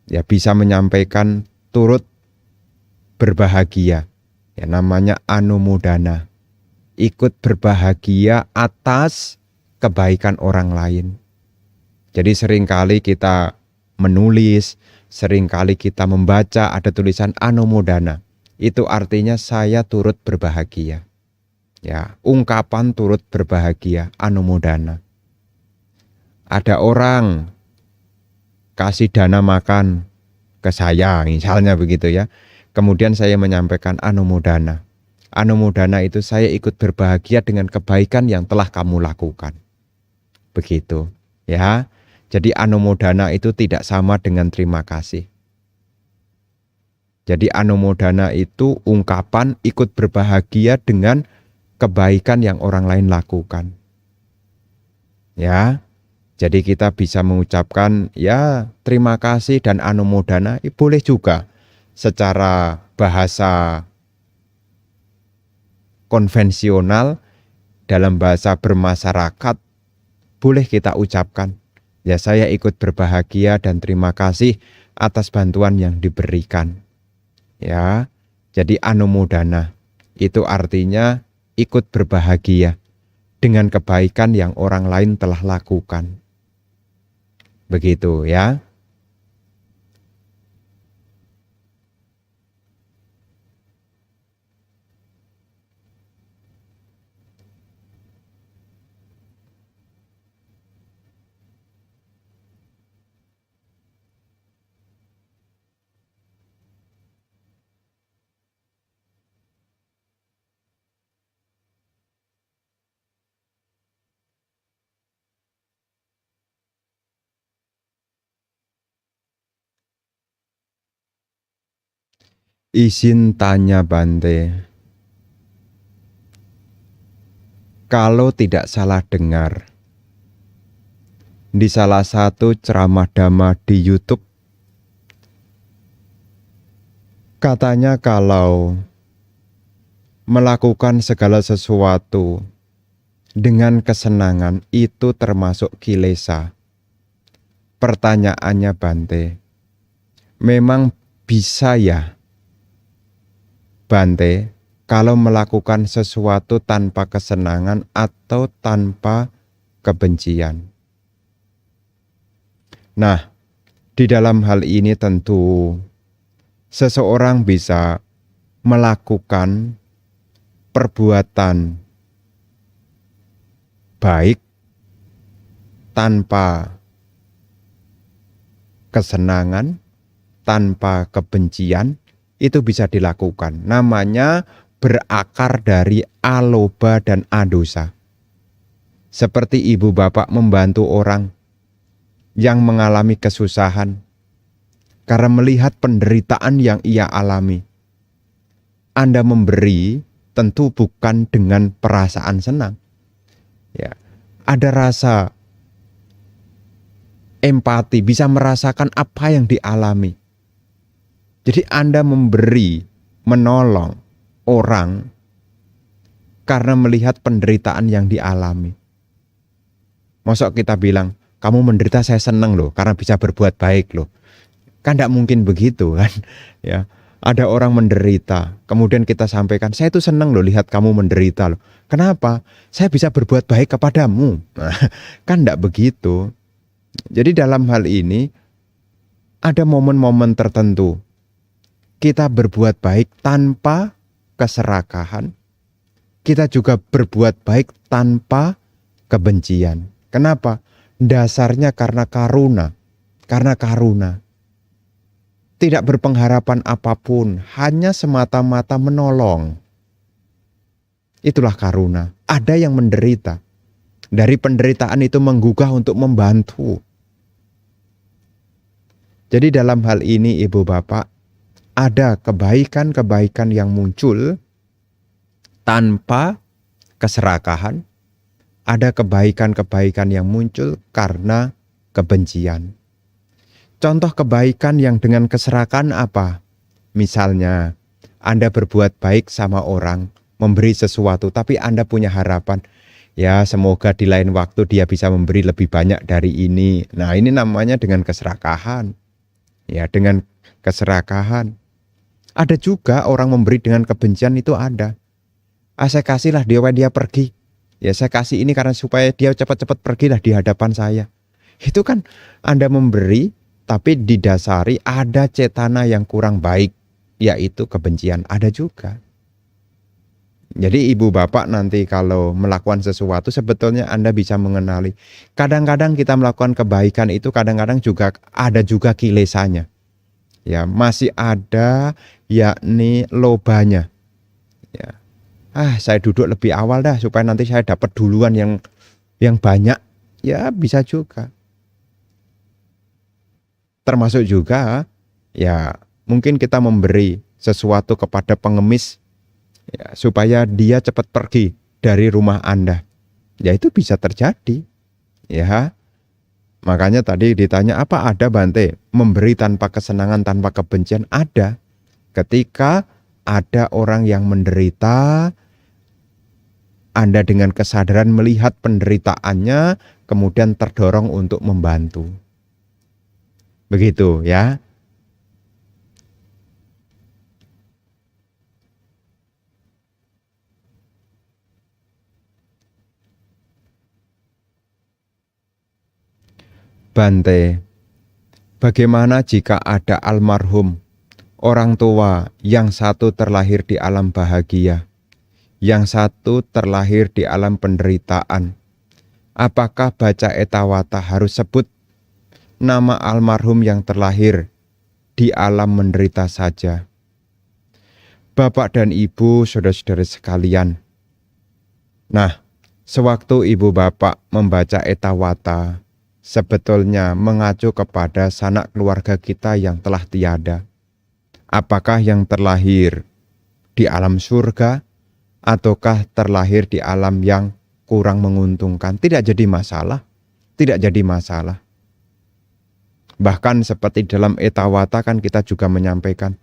Speaker 1: ya bisa menyampaikan turut berbahagia, ya namanya anumodana, ikut berbahagia atas kebaikan orang lain. Jadi seringkali kita menulis, seringkali kita membaca ada tulisan anumodana, itu artinya saya turut berbahagia. Ya, ungkapan turut berbahagia, anumodana. Ada orang kasih dana makan ke saya, misalnya begitu ya. Kemudian saya menyampaikan anumodana. Anumodana itu saya ikut berbahagia dengan kebaikan yang telah kamu lakukan. Begitu, ya. Jadi anumodana itu tidak sama dengan terima kasih. Jadi anumodana itu ungkapan ikut berbahagia dengan kebaikan yang orang lain lakukan. Ya, jadi kita bisa mengucapkan ya terima kasih dan anumodana, boleh juga secara bahasa konvensional dalam bahasa bermasyarakat boleh kita ucapkan. Ya saya ikut berbahagia dan terima kasih atas bantuan yang diberikan. Ya, jadi anumodana itu artinya ikut berbahagia dengan kebaikan yang orang lain telah lakukan. Begitu ya. Izin tanya Bante, kalau tidak salah dengar, di salah satu ceramah dhamma di YouTube, katanya kalau melakukan segala sesuatu dengan kesenangan itu termasuk kilesa. Pertanyaannya Bante, memang bisa ya Bante, kalau melakukan sesuatu tanpa kesenangan atau tanpa kebencian? Nah, di dalam hal ini tentu seseorang bisa melakukan perbuatan baik tanpa kesenangan, tanpa kebencian, itu bisa dilakukan. Namanya berakar dari aloba dan adosa. Seperti ibu bapak membantu orang yang mengalami kesusahan karena melihat penderitaan yang ia alami. Anda memberi tentu bukan dengan perasaan senang. Ya, ada rasa empati, bisa merasakan apa yang dialami. Jadi Anda memberi, menolong orang karena melihat penderitaan yang dialami. Masa kita bilang, kamu menderita saya senang loh, karena bisa berbuat baik loh. Kan tidak mungkin begitu kan. Ya, ada orang menderita, kemudian kita sampaikan, saya itu senang loh lihat kamu menderita loh. Kenapa? Saya bisa berbuat baik kepadamu. Kan tidak begitu. Jadi dalam hal ini, ada momen-momen tertentu. Kita berbuat baik tanpa keserakahan. Kita juga berbuat baik tanpa kebencian. Kenapa? Dasarnya karena karuna. Karena karuna. Tidak berpengharapan apapun, hanya semata-mata menolong. Itulah karuna. Ada yang menderita. Dari penderitaan itu menggugah untuk membantu. Jadi dalam hal ini ibu bapak, ada kebaikan-kebaikan yang muncul tanpa keserakahan. Ada kebaikan-kebaikan yang muncul karena kebencian. Contoh kebaikan yang dengan keserakahan apa? Misalnya, Anda berbuat baik sama orang, memberi sesuatu, tapi Anda punya harapan, ya semoga di lain waktu dia bisa memberi lebih banyak dari ini. Nah, ini namanya dengan keserakahan. Ya, dengan keserakahan. Ada juga orang memberi dengan kebencian, itu ada. Saya kasihlah dia pergi. Ya, saya kasih ini karena supaya dia cepat-cepat pergilah di hadapan saya. Itu kan Anda memberi, tapi didasari ada cetana yang kurang baik, yaitu kebencian. Ada juga. Jadi ibu bapak nanti kalau melakukan sesuatu, sebetulnya Anda bisa mengenali. Kadang-kadang kita melakukan kebaikan itu kadang-kadang juga ada juga kilesanya. Ya, masih ada yakni lobanya. Ya. Saya duduk lebih awal dah supaya nanti saya dapat duluan yang banyak. Ya, bisa juga. Termasuk juga ya mungkin kita memberi sesuatu kepada pengemis ya, supaya dia cepat pergi dari rumah Anda. Ya itu bisa terjadi. Ya. Makanya tadi ditanya apa ada Bante? Memberi tanpa kesenangan, tanpa kebencian ada. Ketika ada orang yang menderita, Anda dengan kesadaran melihat penderitaannya, kemudian terdorong untuk membantu. Begitu ya. Bante, bagaimana jika ada almarhum orang tua yang satu terlahir di alam bahagia, yang satu terlahir di alam penderitaan? Apakah baca etawata harus sebut nama almarhum yang terlahir di alam menderita saja? Bapak dan Ibu, saudara-saudara sekalian. Nah, sewaktu Ibu Bapak membaca etawata, sebetulnya mengacu kepada sanak keluarga kita yang telah tiada. Apakah yang terlahir di alam surga, ataukah terlahir di alam yang kurang menguntungkan? Tidak jadi masalah. Tidak jadi masalah. Bahkan seperti dalam etawata kan kita juga menyampaikan,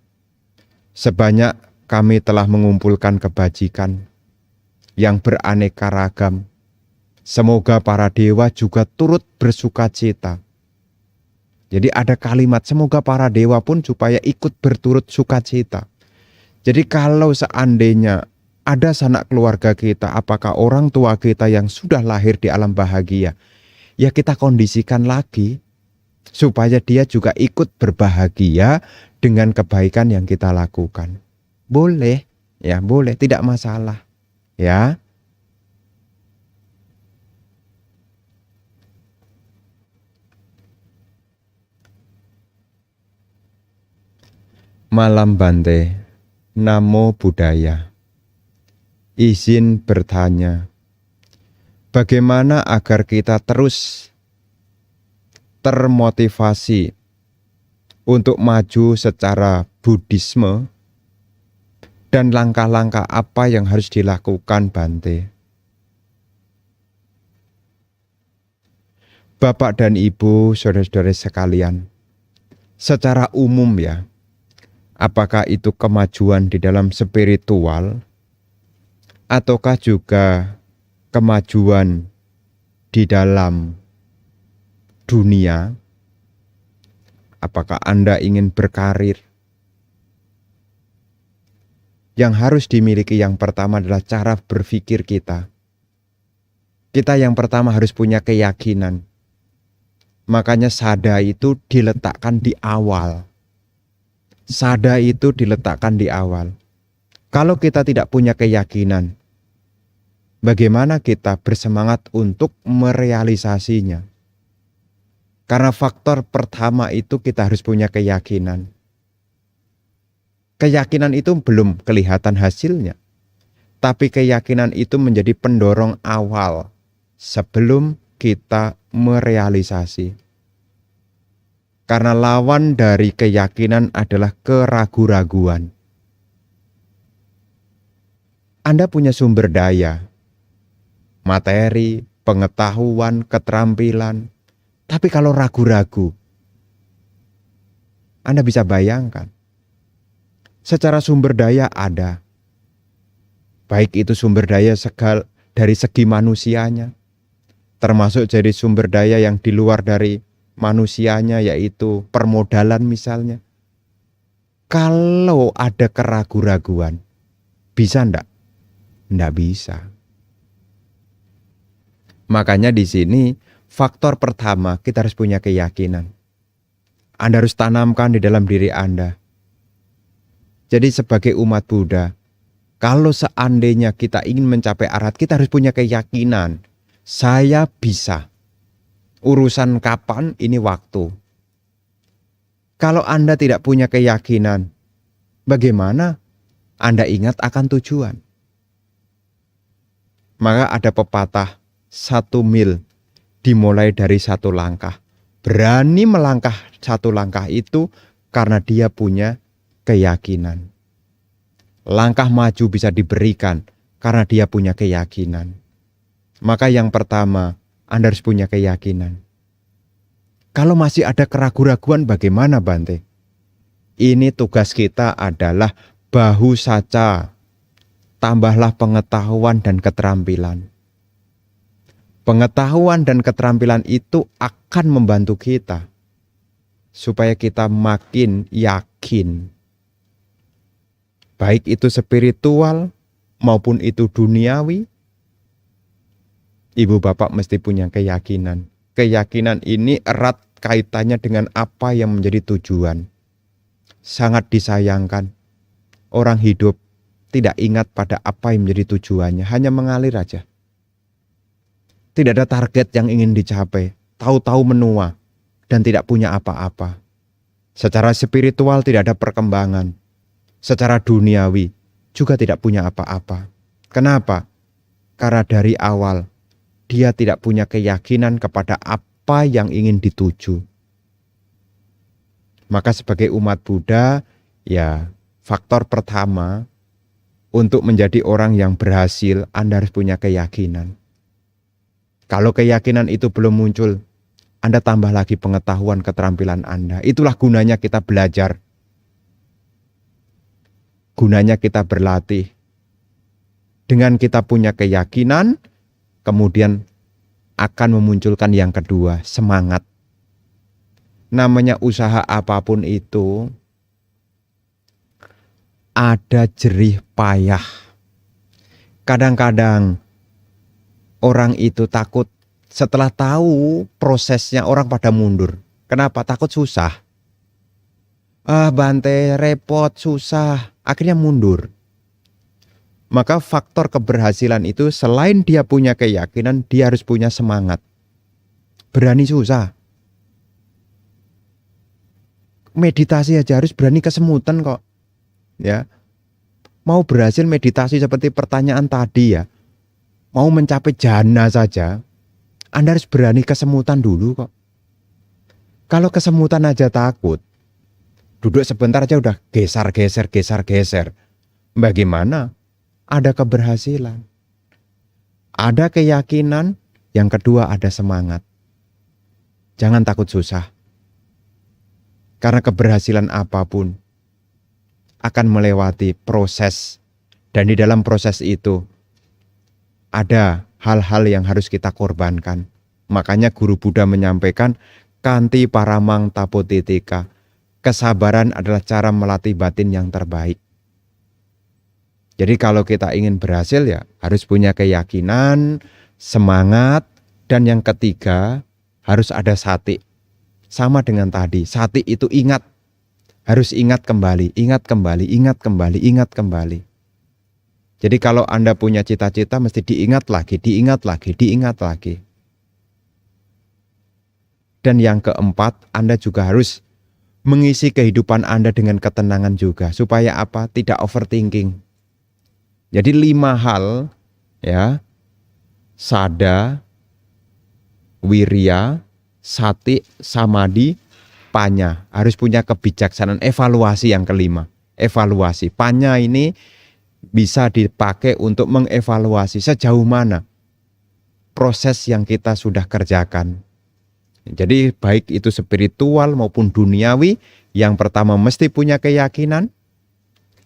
Speaker 1: sebanyak kami telah mengumpulkan kebajikan yang beraneka ragam, semoga para dewa juga turut bersuka cita. Jadi ada kalimat semoga para dewa pun supaya ikut berturut sukacita. Jadi kalau seandainya ada sanak keluarga kita, apakah orang tua kita yang sudah lahir di alam bahagia, ya kita kondisikan lagi. supaya dia juga ikut berbahagia dengan kebaikan yang kita lakukan. Boleh, ya boleh, tidak masalah, ya. Malam Bante, Namo Buddhaya. Izin bertanya, bagaimana agar kita terus termotivasi untuk maju secara Buddhisme dan langkah-langkah apa yang harus dilakukan Bante? Bapak dan Ibu, saudara-saudara sekalian, secara umum ya, apakah itu kemajuan di dalam spiritual ataukah juga kemajuan di dalam dunia? Apakah Anda ingin berkarir? Yang harus dimiliki yang pertama adalah cara berpikir kita. Kita yang pertama harus punya keyakinan. Makanya sada itu diletakkan di awal. Sada itu diletakkan di awal. Kalau kita tidak punya keyakinan, bagaimana kita bersemangat untuk merealisasinya? Karena faktor pertama itu kita harus punya keyakinan. Keyakinan itu belum kelihatan hasilnya, tapi keyakinan itu menjadi pendorong awal sebelum kita merealisasi. Karena lawan dari keyakinan adalah keraguan-raguan. Anda punya sumber daya, materi, pengetahuan, keterampilan. Tapi kalau ragu-ragu, Anda bisa bayangkan. Secara sumber daya ada. Baik itu sumber daya dari segi manusianya. Termasuk dari sumber daya yang di luar dari manusianya, yaitu permodalan misalnya. Kalau ada keraguan-raguan, bisa enggak? Enggak bisa. Makanya di sini faktor pertama kita harus punya keyakinan. Anda harus tanamkan di dalam diri Anda. Jadi sebagai umat Buddha, kalau seandainya kita ingin mencapai arahat, kita harus punya keyakinan. Saya bisa. Urusan kapan ini waktu. Kalau Anda tidak punya keyakinan, bagaimana Anda ingat akan tujuan? Maka ada pepatah, 1 mil dimulai dari 1 langkah. Berani melangkah 1 langkah itu karena dia punya keyakinan. Langkah maju bisa diberikan karena dia punya keyakinan. Maka yang pertama, Anda harus punya keyakinan. Kalau masih ada keraguan-raguan, bagaimana Bante? Ini tugas kita adalah bahu saca. Tambahlah pengetahuan dan keterampilan. Pengetahuan dan keterampilan itu akan membantu kita supaya kita makin yakin. Baik itu spiritual maupun itu duniawi, ibu bapak mesti punya keyakinan. Keyakinan ini erat kaitannya dengan apa yang menjadi tujuan. Sangat disayangkan orang hidup tidak ingat pada apa yang menjadi tujuannya, hanya mengalir aja. Tidak ada target yang ingin dicapai, tahu-tahu menua dan tidak punya apa-apa. Secara spiritual tidak ada perkembangan. Secara duniawi juga tidak punya apa-apa. Kenapa? Karena dari awal dia tidak punya keyakinan kepada apa yang ingin dituju. Maka sebagai umat Buddha, ya faktor pertama untuk menjadi orang yang berhasil, Anda harus punya keyakinan. Kalau keyakinan itu belum muncul, Anda tambah lagi pengetahuan keterampilan Anda. Itulah gunanya kita belajar. Gunanya kita berlatih. Dengan kita punya keyakinan, kemudian akan memunculkan yang kedua, semangat. Namanya usaha apapun itu, ada jerih payah. Kadang-kadang orang itu takut setelah tahu prosesnya, orang pada mundur. Kenapa? Takut susah. Bante, repot, susah. Akhirnya mundur. Maka faktor keberhasilan itu selain dia punya keyakinan, dia harus punya semangat. Berani susah. Meditasi aja harus berani kesemutan kok. Ya. Mau berhasil meditasi seperti pertanyaan tadi ya. Mau mencapai jana saja, Anda harus berani kesemutan dulu kok. Kalau kesemutan aja takut, duduk sebentar aja udah geser. Bagaimana? Ada keberhasilan. Ada keyakinan, yang kedua ada semangat. Jangan takut susah. Karena keberhasilan apapun akan melewati proses. Dan di dalam proses itu ada hal-hal yang harus kita korbankan. Makanya guru Buddha menyampaikan kanti paramang tapotitika. Kesabaran adalah cara melatih batin yang terbaik. Jadi kalau kita ingin berhasil ya harus punya keyakinan, semangat, dan yang ketiga harus ada sati. Sama dengan tadi, sati itu ingat. Harus ingat kembali. Jadi kalau Anda punya cita-cita mesti diingat lagi. Dan yang keempat, Anda juga harus mengisi kehidupan Anda dengan ketenangan juga. Supaya apa? Tidak overthinking. Jadi 5 hal ya. Sada, wirya, sati, samadhi, panya. Harus punya kebijaksanaan. Evaluasi yang kelima. Evaluasi. Panya ini bisa dipakai untuk mengevaluasi sejauh mana proses yang kita sudah kerjakan. Jadi baik itu spiritual maupun duniawi, yang pertama mesti punya keyakinan.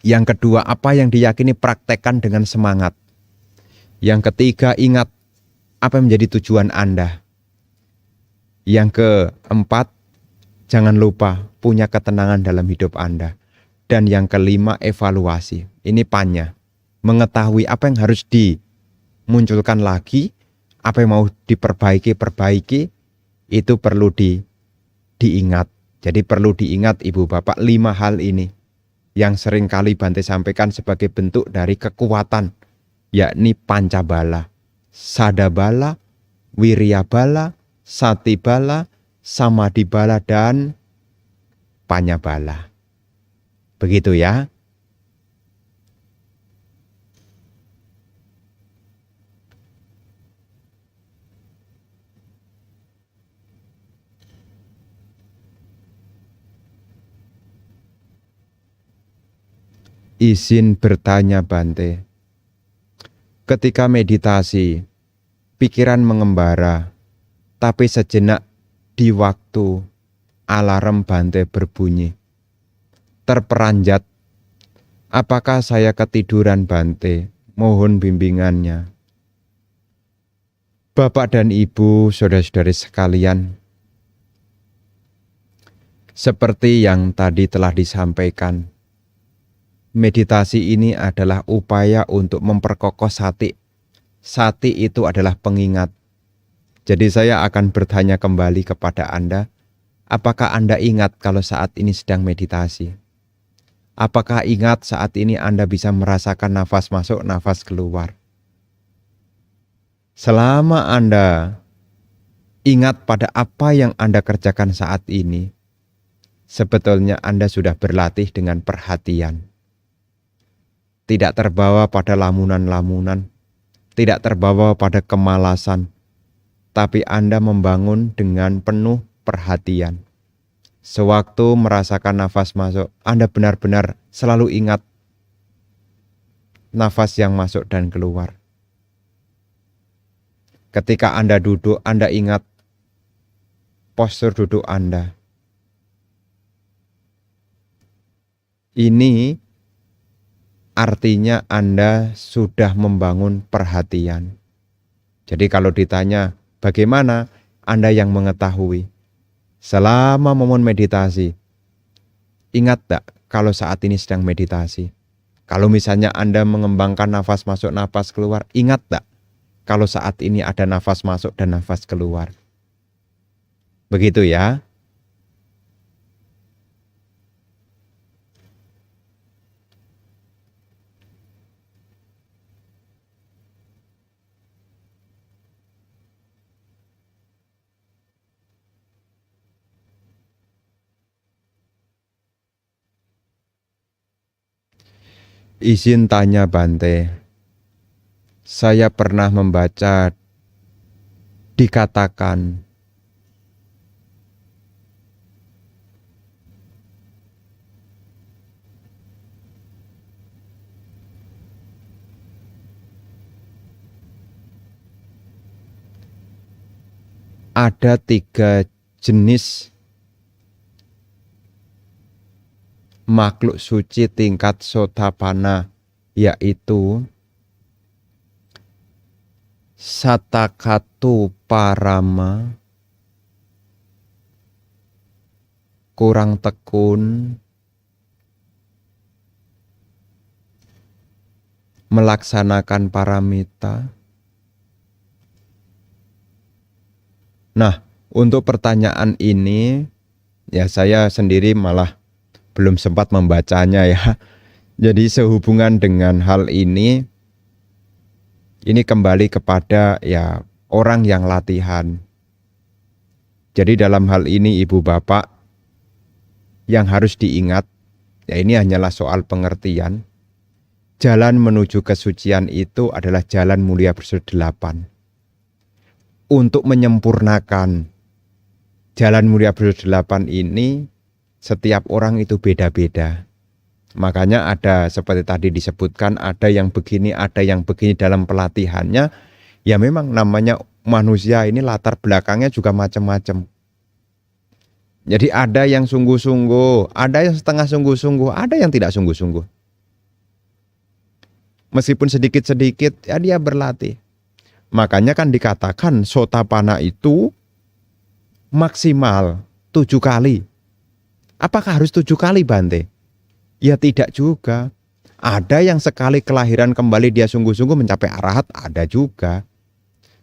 Speaker 1: Yang kedua, apa yang diyakini praktekkan dengan semangat. Yang ketiga, ingat apa yang menjadi tujuan Anda. Yang keempat, jangan lupa punya ketenangan dalam hidup Anda. Dan yang kelima, evaluasi. Ini panya. Mengetahui apa yang harus dimunculkan lagi, apa yang mau diperbaiki, itu perlu diingat. Jadi perlu diingat Ibu Bapak 5 hal ini yang sering kali Bante sampaikan sebagai bentuk dari kekuatan, yakni pancabala, sadabala, wiryabala, satibala, samadibala, dan panyabala. Begitu ya. Izin bertanya Bante, ketika meditasi, pikiran mengembara, tapi sejenak di waktu alarm Bante berbunyi, terperanjat, apakah saya ketiduran Bante? Mohon bimbingannya. Bapak dan Ibu, saudara-saudari sekalian, seperti yang tadi telah disampaikan, meditasi ini adalah upaya untuk memperkokoh sati. Sati itu adalah pengingat. Jadi saya akan bertanya kembali kepada Anda, apakah Anda ingat kalau saat ini sedang meditasi? Apakah ingat saat ini Anda bisa merasakan nafas masuk, nafas keluar? Selama Anda ingat pada apa yang Anda kerjakan saat ini, sebetulnya Anda sudah berlatih dengan perhatian. Tidak terbawa pada lamunan-lamunan, tidak terbawa pada kemalasan, tapi Anda membangun dengan penuh perhatian. Sewaktu merasakan nafas masuk, Anda benar-benar selalu ingat nafas yang masuk dan keluar. Ketika Anda duduk, Anda ingat postur duduk Anda. Ini artinya Anda sudah membangun perhatian. Jadi kalau ditanya bagaimana, Anda yang mengetahui. Selama momen meditasi, ingat tak kalau saat ini sedang meditasi? Kalau misalnya Anda mengembangkan nafas masuk, nafas keluar, ingat tak kalau saat ini ada nafas masuk dan nafas keluar? Begitu ya. Izin tanya Bante, saya pernah membaca dikatakan ada 3 jenis makhluk suci tingkat Sotapanna, yaitu Satakatu Parama, kurang tekun, melaksanakan paramita. Nah, untuk pertanyaan ini, ya saya sendiri malah belum sempat membacanya ya. Jadi sehubungan dengan hal ini kembali kepada ya orang yang latihan. Jadi dalam hal ini Ibu Bapak, yang harus diingat, ya ini hanyalah soal pengertian. Jalan menuju kesucian itu adalah jalan mulia berserdelapan. Untuk menyempurnakan jalan mulia berserdelapan ini, setiap orang itu beda-beda. Makanya ada seperti tadi disebutkan, ada yang begini, ada yang begini dalam pelatihannya. Ya memang namanya manusia ini latar belakangnya juga macam-macam. Jadi ada yang sungguh-sungguh, ada yang setengah sungguh-sungguh, ada yang tidak sungguh-sungguh. Meskipun sedikit-sedikit, ya dia berlatih. Makanya kan dikatakan Sotapanna itu maksimal 7 kali. Apakah harus 7 kali Bante? Ya tidak juga. Ada yang sekali kelahiran kembali dia sungguh-sungguh mencapai arahat, ada juga.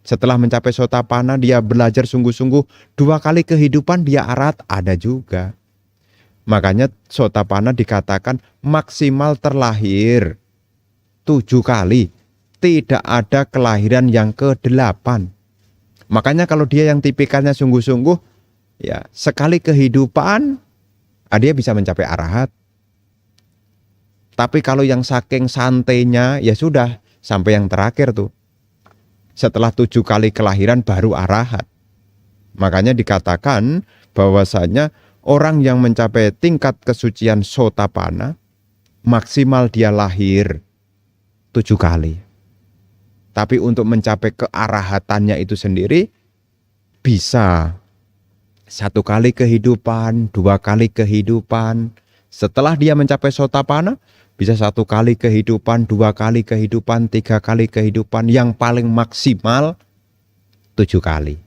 Speaker 1: Setelah mencapai Sotapanna dia belajar sungguh-sungguh 2 kali kehidupan dia arahat, ada juga. Makanya Sotapanna dikatakan maksimal terlahir 7 kali. Tidak ada kelahiran yang ke-8. Makanya kalau dia yang tipikalnya sungguh-sungguh, ya sekali kehidupan, dia bisa mencapai arahat. Tapi kalau yang saking santainya, ya sudah sampai yang terakhir tuh. Setelah 7 kali kelahiran baru arahat. Makanya dikatakan bahwasanya orang yang mencapai tingkat kesucian Sotapanna, maksimal dia lahir 7 kali. Tapi untuk mencapai kearahatannya itu sendiri bisa 1 kali kehidupan, 2 kali kehidupan. Setelah dia mencapai Sotapanna, bisa 1 kali kehidupan, 2 kali kehidupan, 3 kali kehidupan, yang paling maksimal 7 kali.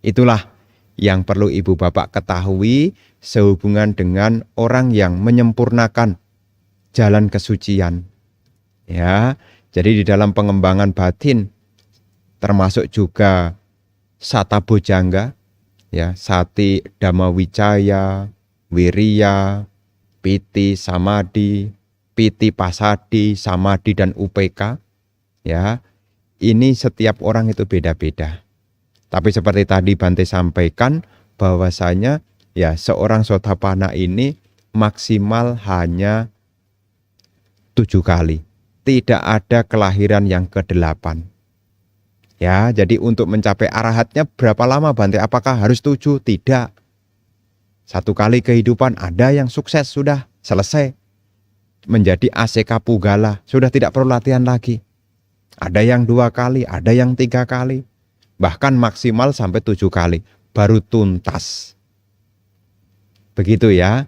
Speaker 1: Itulah yang perlu Ibu Bapak ketahui sehubungan dengan orang yang menyempurnakan jalan kesucian. Ya. Jadi di dalam pengembangan batin termasuk juga Sata Bojangga, ya, Sati, Dhamma Wijaya, Wiriya, Piti, Samadhi, Piti, Pasadi, Samadhi dan UPK. Ya. Ini setiap orang itu beda-beda. Tapi seperti tadi Bante sampaikan bahwasanya ya seorang Sotapanna ini maksimal hanya 7 kali. Tidak ada kelahiran yang ke-8. Ya, jadi untuk mencapai arahatnya berapa lama Bante? Apakah harus 7? Tidak. 1 kali kehidupan ada yang sukses sudah selesai. Menjadi ACK Pugala, sudah tidak perlu latihan lagi. Ada yang 2 kali, ada yang 3 kali. Bahkan maksimal sampai 7 kali. Baru tuntas. Begitu ya.